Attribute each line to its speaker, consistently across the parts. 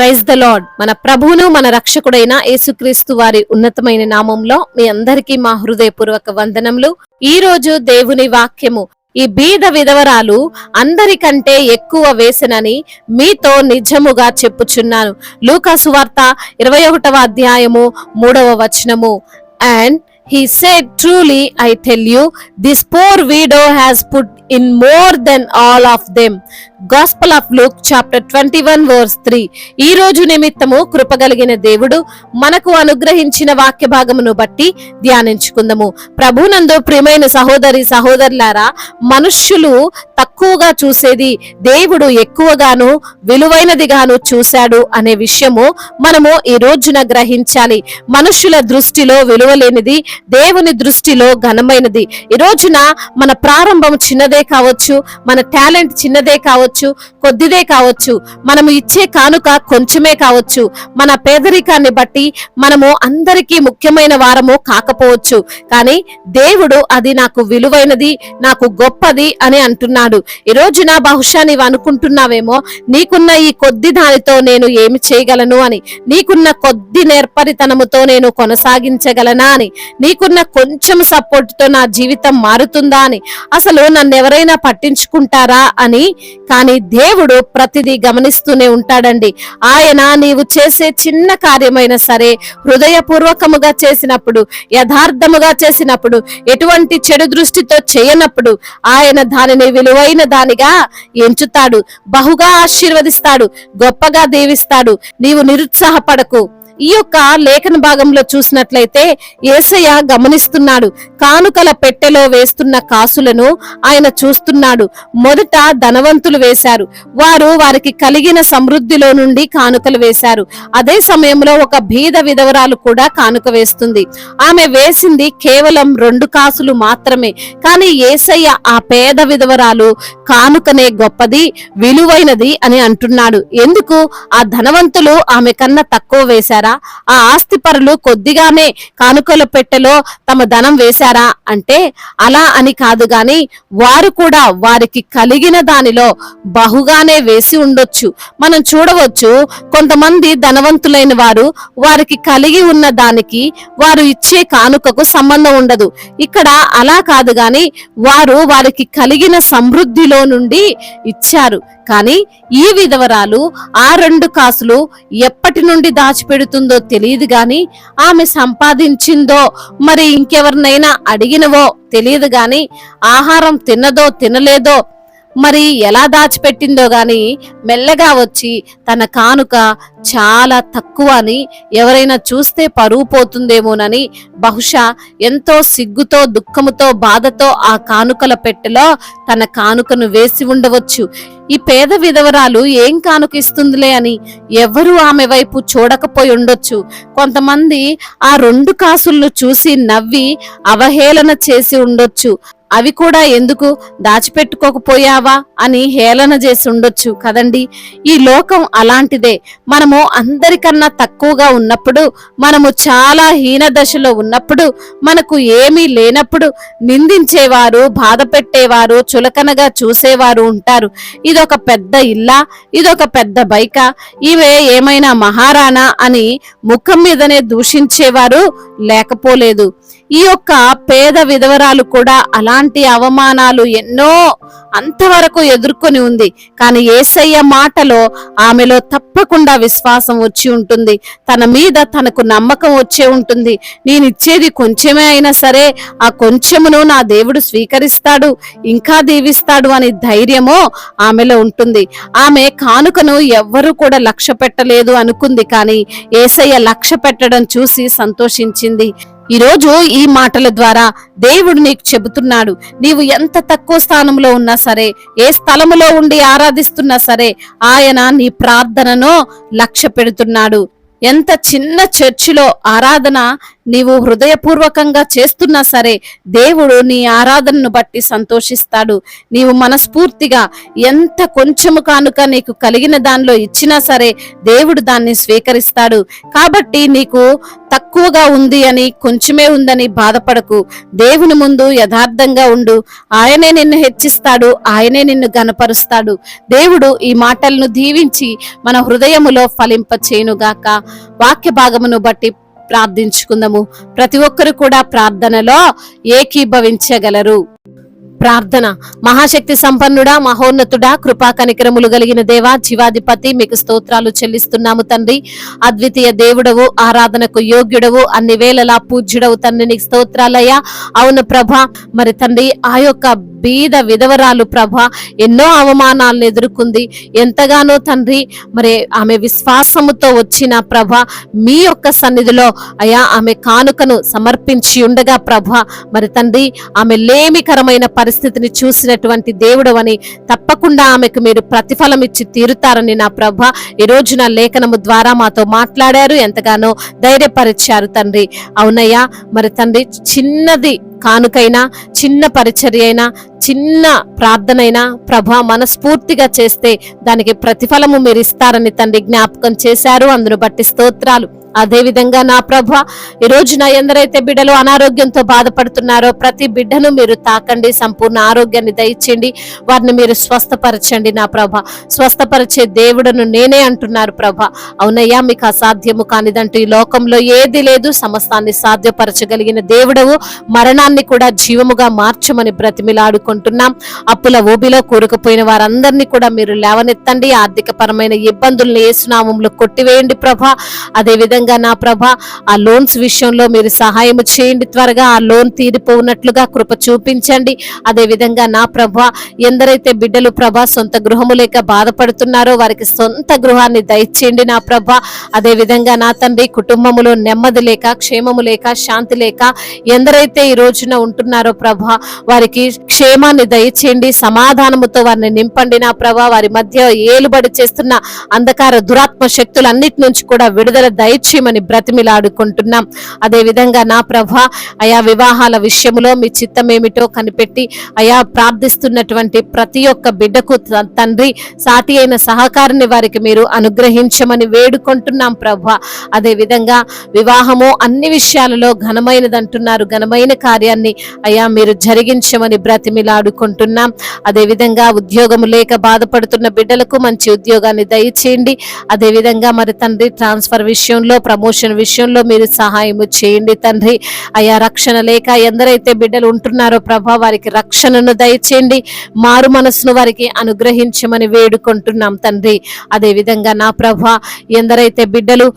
Speaker 1: Praise the lord. మన ప్రభువును మన రక్షకుడైన యేసుక్రీస్తు వారి ఉన్నతమైన నామంలో మీ అందరికీ మా హృదయపూర్వక వందనములు. ఈ రోజు దేవుని వాక్యము, ఈ బీద విధవరాలు అందరికంటే ఎక్కువ వేసెనని మీతో నిజముగా చెప్పుచున్నాను. లూకా సువార్త 21వ అధ్యాయము 3వ వచనము. And he said, truly I tell you, this poor widow has put in more than all of them. Gospel of Luke chapter 21 verse 3. ఈ రోజు నిమిత్తము కృపగలిగిన దేవుడు మనకు అనుగ్రహించిన వాక్య భాగమును బట్టి ధ్యానించుకుందాము. ప్రభునందు ప్రియమైన సహోదరి సహోదరులారా, మనుష్యులు తక్కువగా చూసేది దేవుడు ఎక్కువగాను విలువైనదిగాను చూశాడు అనే విషయము మనము ఈ రోజున గ్రహించాలి. మనుష్యుల దృష్టిలో విలువలేనిది దేవుని దృష్టిలో ఘనమైనది. ఈ రోజున మన ప్రారంభం చిన్నదే కావచ్చు, మన టాలెంట్ చిన్నదే కావచ్చు, కొద్దిదే కావచ్చు, మనము ఇచ్చే కానుక కొంచెమే కావచ్చు, మన పేదరికాన్ని బట్టి మనము అందరికీ ముఖ్యమైన వారము కాకపోవచ్చు. కానీ దేవుడు అది నాకు విలువైనది, నాకు గొప్పది అని అంటున్నాడు. ఈ రోజున బహుశా నీవు అనుకుంటున్నావేమో, నీకున్న ఈ కొద్ది దానితో నేను ఏమి చేయగలను అని, నీకున్న కొద్ది నేర్పరితనముతో నేను కొనసాగించగలనా అని, నీకున్న కొంచెం సపోర్ట్ తో నా జీవితం మారుతుందా అని, అసలు నన్ను ఎవరైనా పట్టించుకుంటారా అని. కానీ దేవుడు ప్రతిదీ గమనిస్తూనే ఉంటాడండి. ఆయన నీవు చేసే చిన్న కార్యమైనా సరే హృదయపూర్వకముగా చేసినప్పుడు, యథార్థముగా చేసినప్పుడు, ఎటువంటి చెడు దృష్టితో చేయనప్పుడు ఆయన దానిని విలువైన దానిగా ఎంచుతాడు, బహుగా ఆశీర్వదిస్తాడు, గొప్పగా దీవిస్తాడు. నీవు నిరుత్సాహపడకు. ఈ యొక్క లేఖన భాగంలో చూసినట్లయితే యేసయ్య గమనిస్తున్నాడు. కానుకల పెట్టెలో వేస్తున్న కాసులను ఆయన చూస్తున్నాడు. మొదట ధనవంతులు వేశారు, వారికి కలిగిన సమృద్ధిలో నుండి కానుకలు వేశారు. అదే సమయంలో ఒక బీద విధవరాలు కూడా కానుక వేస్తుంది. ఆమె వేసింది కేవలం 2 కాసులు మాత్రమే. కానీ యేసయ్య ఆ పేద విధవరాలు కానుకనే గొప్పది, విలువైనది అని అంటున్నాడు. ఎందుకు? ఆ ధనవంతులు ఆమె కన్నా తక్కువ వేశారా? ఆ ఆస్తిపరులు కొద్దిగానే కానుకల పెట్టెలో తమ ధనం వేశారా అంటే అలా అని కాదు. గాని వారు కూడా వారికి కలిగిన దానిలో బహుగానే వేసి ఉండొచ్చు. మనం చూడవచ్చు, కొంతమంది ధనవంతులైన వారికి కలిగి ఉన్న దానికి వారు ఇచ్చే కానుకకు సంబంధం ఉండదు. ఇక్కడ అలా కాదు, గాని వారికి కలిగిన సమృద్ధిలో నుండి ఇచ్చారు. కానీ ఈ విధవరాలు ఆ 2 కాసులు ఎప్పటి నుండి దాచిపెడుతుందో తెలియదు, గాని ఆమె సంపాదించిందో మరి ఇంకెవరినైనా అడిగినవో తెలియదు, గాని ఆహారం తిన్నదో తినలేదో మరి ఎలా దాచిపెట్టిందో గాని మెల్లగా వచ్చి తన కానుక చాలా తక్కువ అని ఎవరైనా చూస్తే పరువు పోతుందేమోనని బహుశా ఎంతో సిగ్గుతో, దుఃఖముతో, బాధతో ఆ కానుకల పెట్టెలో తన కానుకను వేసి ఉండవచ్చు. ఈ పేద విధవరాలు ఏం కానుక ఇస్తుందిలే అని ఎవరు ఆమె వైపు చూడకపోయి ఉండొచ్చు. కొంతమంది ఆ 2 కాసులను చూసి నవ్వి అవహేళన చేసి ఉండొచ్చు. అవి కూడా ఎందుకు దాచిపెట్టుకోకపోయావా అని హేళన చేసి ఉండొచ్చు కదండి. ఈ లోకం అలాంటిదే. మనము అందరికన్నా తక్కువగా ఉన్నప్పుడు, మనము చాలా హీన దశలో ఉన్నప్పుడు, మనకు ఏమీ లేనప్పుడు నిందించేవారు, బాధ పెట్టేవారు, చులకనగా చూసేవారు ఉంటారు. ఇదొక పెద్ద ఇల్లా, ఇదొక పెద్ద బైకా, ఇవే ఏమైనా మహారాణా అని ముఖం మీదనే దూషించేవారు లేకపోలేదు. ఈ యొక్క పేద విధవరాలు కూడా అలాంటి అవమానాలు ఎన్నో అంతవరకు ఎదుర్కొని ఉంది. కానీ యేసయ్య మాటలో ఆమెలో తప్పకుండా విశ్వాసం వచ్చి ఉంటుంది. తన మీద తనకు నమ్మకం వచ్చే ఉంటుంది. నేను ఇచ్చేది కొంచెమే అయినా సరే ఆ కొంచెమును నా దేవుడు స్వీకరిస్తాడు, ఇంకా దీవిస్తాడు అని ధైర్యమో ఆమెలో ఉంటుంది. ఆమె కానుకను ఎవ్వరూ కూడా లక్ష్య పెట్టలేదు అనుకుంది, కానీ యేసయ్య లక్ష్య పెట్టడం చూసి సంతోషించింది. ఈరోజు ఈ మాటల ద్వారా దేవుడు నీకు చెబుతున్నాడు, నీవు ఎంత తక్కువ స్థానంలో ఉన్నా సరే, ఏ స్థలములో ఉండి ఆరాధిస్తున్నా సరే, ఆయన నీ ప్రార్థనను లక్ష్య పెడుతున్నాడు. ఎంత చిన్న చర్చిలో ఆరాధన నీవు హృదయపూర్వకంగా చేస్తున్నా సరే దేవుడు నీ ఆరాధనను బట్టి సంతోషిస్తాడు. నీవు మనస్ఫూర్తిగా ఎంత కొంచెము కానుక నీకు కలిగిన దానిలో ఇచ్చినా సరే దేవుడు దాన్ని స్వీకరిస్తాడు. కాబట్టి నీకు తక్కువగా ఉంది అని, కొంచెమే ఉందని బాధపడకు. దేవుని ముందు యథార్థంగా ఉండు. ఆయనే నిన్ను హెచ్చిస్తాడు, ఆయనే నిన్ను గనపరుస్తాడు. దేవుడు ఈ మాటలను దీవించి మన హృదయములో ఫలింప చేయునుగాక. వాక్య భాగమును బట్టి ప్రార్థించుకుందాము. ప్రతి ఒక్కరు కూడా ప్రార్థనలో ఏకీభవించగలరు. ప్రార్థన. మహాశక్తి సంపన్నుడా, మహోన్నతుడా, కృపా కనికరములు కలిగిన దేవా, జీవాధిపతి, మీకు స్తోత్రాలు చెల్లిస్తున్నాము తండ్రి. అద్వితీయ దేవుడవు, ఆరాధనకు యోగ్యుడవు, అన్ని వేళలా పూజ్యుడవు తండ్రి, నీకు స్తోత్రాలయ్యా. అవును ప్రభా, మరి తండ్రి ఆ యొక్క బీద విధవరాలు ప్రభ ఎన్నో అవమానాలను ఎదుర్కొంది. ఎంతగానో తండ్రి మరి ఆమె విశ్వాసముతో వచ్చిన ప్రభ మీ యొక్క సన్నిధిలో అయా ఆమె కానుకను సమర్పించి ఉండగా ప్రభ మరి తండ్రి ఆమె లేమికరమైన పరిస్థితిని చూసినటువంటి దేవుడు అని తప్పకుండా ఆమెకు మీరు ప్రతిఫలం ఇచ్చి తీరుతారని నా ప్రభ ఈ రోజు నా లేఖనము ద్వారా మాతో మాట్లాడారు, ఎంతగానో ధైర్యపరిచారు తండ్రి. అవునయ్యా, మరి తండ్రి చిన్నది కానుకైనా, చిన్న పరిచర్య అయినా, చిన్న ప్రార్థనైనా ప్రభా మనస్ఫూర్తిగా చేస్తే దానికి ప్రతిఫలము మీరు ఇస్తారని తండ్రి జ్ఞాపకం చేశారు. అందును బట్టి స్తోత్రాలు. అదే విధంగా నా ప్రభ ఈ రోజున ఎందరైతే బిడ్డలు అనారోగ్యంతో బాధపడుతున్నారో ప్రతి బిడ్డను మీరు తాకండి, సంపూర్ణ ఆరోగ్యాన్ని దయచేయండి, వారిని మీరు స్వస్థపరచండి. నా ప్రభ స్వస్థపరిచే దేవుడును నేనే అంటున్నారు ప్రభ. అవునయ్యా, మీకు అసాధ్యము కానిదంటూ ఈ లోకంలో ఏది లేదు. సమస్తాన్ని సాధ్యపరచగలిగిన దేవుడవు, మరణాన్ని కూడా జీవముగా మార్చమని బ్రతిమిలాడుకుంటున్నాం. అప్పుల ఊబిలో కూరుకుపోయిన వారందరినీ కూడా మీరు లేవనెత్తండి. ఆర్థిక పరమైన ఇబ్బందులను యేసునామములో కొట్టివేయండి ప్రభ. అదే విధంగా నా ప్రభ ఆ లోన్స్ విషయంలో మీరు సహాయం చేయండి. త్వరగా ఆ లోన్ తీరిపోనట్లుగా కృప చూపించండి. అదే విధంగా నా ప్రభ ఎందరైతే బిడ్డలు ప్రభ సొంత గృహము లేక బాధపడుతున్నారో వారికి సొంత గృహాన్ని దయచేయండి నా ప్రభ. అదే విధంగా నా తండ్రి కుటుంబములో నెమ్మది లేక, క్షేమము లేక, శాంతి లేక ఎందరైతే ఈ రోజున ఉంటున్నారో ప్రభ వారికి క్షేమాన్ని దయచేయండి, సమాధానముతో వారిని నింపండి నా ప్రభ. వారి మధ్య ఏలుబడి చేస్తున్న అంధకార దురాత్మ శక్తులన్నిటి నుంచి కూడా విడుదల దయచేయమని బ్రతిమిలాడుకుంటున్నాం. అదే విధంగా నా ప్రభ అయా వివాహాల విషయంలో మీ చిత్తమేమిటో కనిపెట్టి అయా ప్రార్థిస్తున్నటువంటి ప్రతి ఒక్క బిడ్డకు తండ్రి సాటి అయిన సహకారాన్ని వారికి మీరు అనుగ్రహించమని వేడుకుంటున్నాం ప్రభ. అదే విధంగా వివాహము అన్ని విషయాలలో ఘనమైనదంటున్నారు, ఘనమైన కార్యాన్ని అయా మీరు జరిగించమని బ్రతిమిలాడుకుంటున్నాం. అదే విధంగా ఉద్యోగము లేక బాధపడుతున్న బిడ్డలకు మంచి ఉద్యోగాన్ని దయచేయండి. అదే విధంగా మరి తండ్రి ట్రాన్స్ఫర్ విషయంలో, ప్రమోషన్ విషయంలో మీరు సహాయము చేయండి తండ్రి. అయా రక్షణ లేక ఎందరైతే బిడ్డలు ఉంటున్నారో ప్రభా వారికి రక్షణను దయచేయండి, మారు మనసును వారికి అనుగ్రహించమని వేడుకుంటున్నాం తండ్రి. అదే విధంగా నా ప్రభా ఎందరైతే బిడ్డలు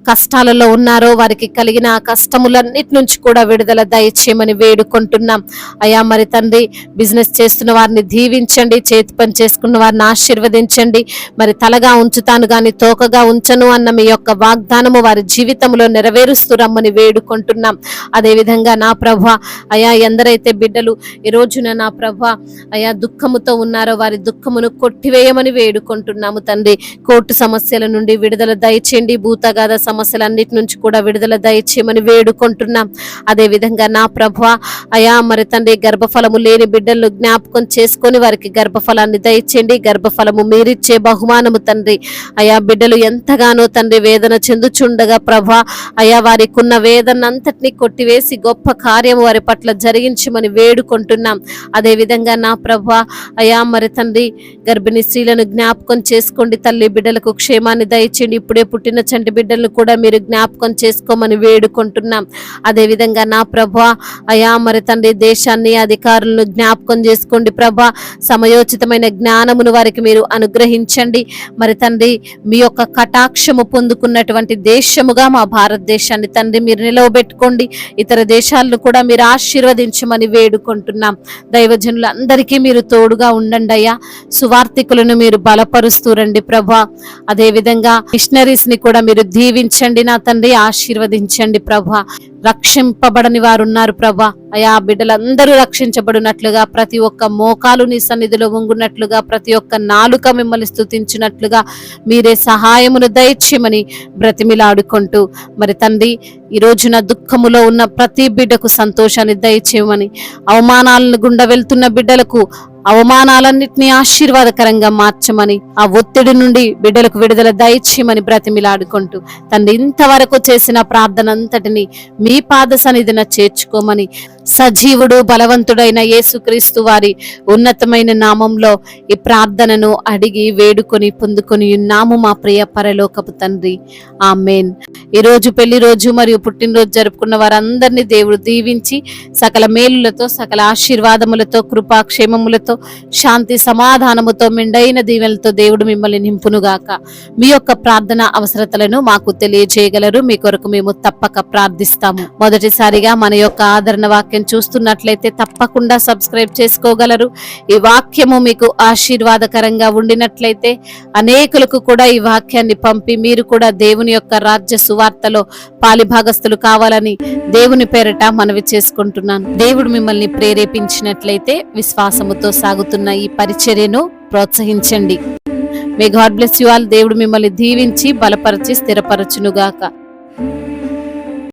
Speaker 1: కష్టాలలో ఉన్నారో వారికి కలిగిన ఆ కష్టములన్నిటి నుంచి కూడా విడుదల దయచేయమని వేడుకుంటున్నాం. అయా మరి తండ్రి బిజినెస్ చేస్తున్న వారిని దీవించండి, చేతి పని చేసుకున్న వారిని ఆశీర్వదించండి. మరి తలగా ఉంచుతాను గాని తోకగా ఉంచను అన్న మీ యొక్క వాగ్దానము వారి జీవితంలో నెరవేరుస్తూ రమ్మని వేడుకుంటున్నాం. అదే విధంగా నా ప్రభ అయా ఎందరైతే బిడ్డలు ఈ రోజున నా ప్రభ అయా దుఃఖముతో ఉన్నారో వారి దుఃఖమును కొట్టివేయమని వేడుకుంటున్నాము తండ్రి. కోర్టు సమస్యల నుండి విడుదల దయచేయండి, భూతగాథ సమస్యలన్నిటి నుంచి కూడా విడుదల దయచేయమని వేడుకుంటున్నాం. అదే విధంగా నా ప్రభువా అయా మరి తండ్రి గర్భఫలము లేని బిడ్డలను జ్ఞాపకం చేసుకొని వారికి గర్భఫలాన్ని దయచేయండి. గర్భఫలము మీరిచ్చే బహుమానము తండ్రి. అయా బిడ్డలు ఎంతగానో తండ్రి వేదన చెందుచుండగా ప్రభా అయా వారికి ఉన్న వేదన అంతటినీ కొట్టివేసి గొప్ప కార్యము వారి పట్ల జరిగించమని వేడుకుంటున్నాం. అదే విధంగా నా ప్రభా అయా మరి తండ్రి గర్భిణీ స్త్రీలను జ్ఞాపకం చేసుకోండి తల్లి. బిడ్డలకు క్షేమాన్ని దయచేయండి. ఇప్పుడే పుట్టిన చంటి బిడ్డలను కూడా మీరు జ్ఞాపకం చేసుకోమని వేడుకుంటున్నాం. అదే విధంగా నా ప్రభా అయా మరి తండ్రి దేశాన్ని అధికారులను జ్ఞాపకం చేసుకోండి ప్రభా. సమయోచితమైన జ్ఞానమును వారికి మీరు అనుగ్రహించండి. మరి తండ్రి మీ యొక్క కటాక్షము పొందుకున్నటువంటి దేశముగా మా భారతదేశాన్ని తండ్రి మీరు నిలవబెట్టుకోండి. ఇతర దేశాలను కూడా మీరు ఆశీర్వదించమని వేడుకుంటున్నాం. దైవజనులందరికీ మీరు తోడుగా ఉండండి అయ్యా. సువార్థికులను మీరు బలపరుస్తూ రండి ప్రభా. అదే విధంగా మిషనరీస్ ని కూడా మీరు దీవించి దీవించండి నా తండ్రి, ఆశీర్వదించండి ప్రభా. రక్షింపబడని వారు ఉన్నారు ప్రభా, అయా బిడ్డలందరూ రక్షించబడినట్లుగా, ప్రతి ఒక్క మోకాలు నీ సన్నిధిలో వంగునట్లుగా, ప్రతి ఒక్క నాలుక మిమ్మల్ని స్తుతించినట్లుగా మీరే సహాయమును దయచేయమని బ్రతిమిలాడుకుంటూ, మరి తండ్రి ఈ రోజున దుఃఖములో ఉన్న ప్రతి బిడ్డకు సంతోషాన్ని దయచేయమని, అవమానాలను గుండా వెళ్తున్న బిడ్డలకు అవమానాలన్నిటినీ ఆశీర్వాదకరంగా మార్చమని, ఆ ఒత్తిడి నుండి బిడ్డలకు విడుదల దయచేయమని బ్రతిమిలాడుకుంటూ, తండ్రి ఇంతవరకు చేసిన ప్రార్థన అంతటిని మీ పాద సన్నిధిన చేర్చుకోమని, సజీవుడు బలవంతుడైన యేసుక్రీస్తు వారి ఉన్నతమైన నామంలో ఈ ప్రార్థనను అడిగి వేడుకొని పొందుకొని ఉన్నాము మా ప్రియ పరలోకపు తండ్రి, ఆమేన్. ఈ రోజు పెళ్లి రోజు మరియు పుట్టినరోజు జరుపుకున్న వారందరినీ దేవుడు దీవించి సకల మేలులతో, సకల ఆశీర్వాదములతో, కృపాక్షేమములతో, శాంతి సమాధానముతో, మెండైన దీవెనలతో దేవుడు మిమ్మల్ని నింపునుగాక. మీ యొక్క ప్రార్థన అవసరతలను మాకు తెలియజేయగలరు. మీ కొరకు మేము తప్పక ప్రార్థిస్తాము. మొదటిసారిగా మన యొక్క ఆదరణ వాక్యం చూస్తున్నట్లయితే తప్పకుండా సబ్స్క్రైబ్ చేసుకోగలరు. ఈ వాక్యము మీకు ఆశీర్వాదకరంగా ఉండినట్లయితే అనేకులకు కూడా ఈ వాక్యాన్ని పంపి మీరు కూడా దేవుని యొక్క రాజ్య సువార్తలో పాలిభాగస్తులు కావాలని దేవుని పేరట మనవి చేసుకుంటున్నాను. దేవుడు మిమ్మల్ని ప్రేరేపించినట్లయితే విశ్వాసముతో సాగుతున్న ఈ పరిచర్యను ప్రోత్సహించండి. May God bless you all. దేవుడు మిమ్మల్ని దీవించి బలపరిచి స్థిరపరచునుగాక.